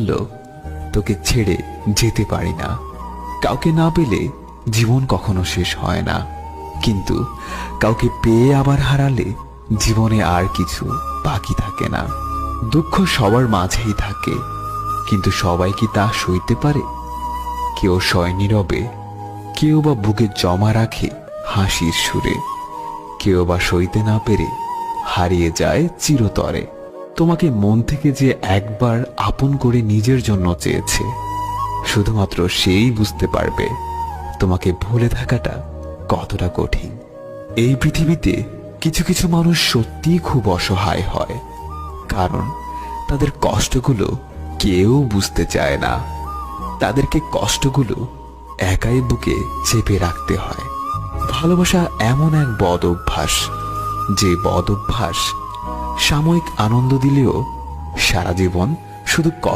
বলল, তোকে ছেড়ে যেতে পারি না। কাউকে না পেলে জীবন কখনো শেষ হয় না, কিন্তু কাউকে পেয়ে আবার হারালে জীবনে আর কিছু বাকি থাকে না। দুঃখ সবার মাঝেই থাকে, কিন্তু সবাই কি তা সইতে পারে? কেউ সয় নীরবে, কেউ বা বুকে জমা রাখে হাসির সুরে, কেউ বা সইতে না পেরে হারিয়ে যায় চিরতরে। তোমাকে মন থেকে যে একবার আপন করে নিজের জন্য চেয়েছে, শুধুমাত্র সেই বুঝতে পারবে তোমাকে ভুলে থাকাটা কতটা কঠিন। এই পৃথিবীতে কিছু কিছু মানুষ সত্যিই খুব অসহায় হয়, কারণ তাদের কষ্টগুলো কেউ বুঝতে চায় না। তাদেরকে কষ্টগুলো একাই বুকে চেপে রাখতে হয়। ভালোবাসা এমন এক বদ অভ্যাস, যে বদ অভ্যাস সাময়িক আনন্দ দিলেও সারা জীবন শুধু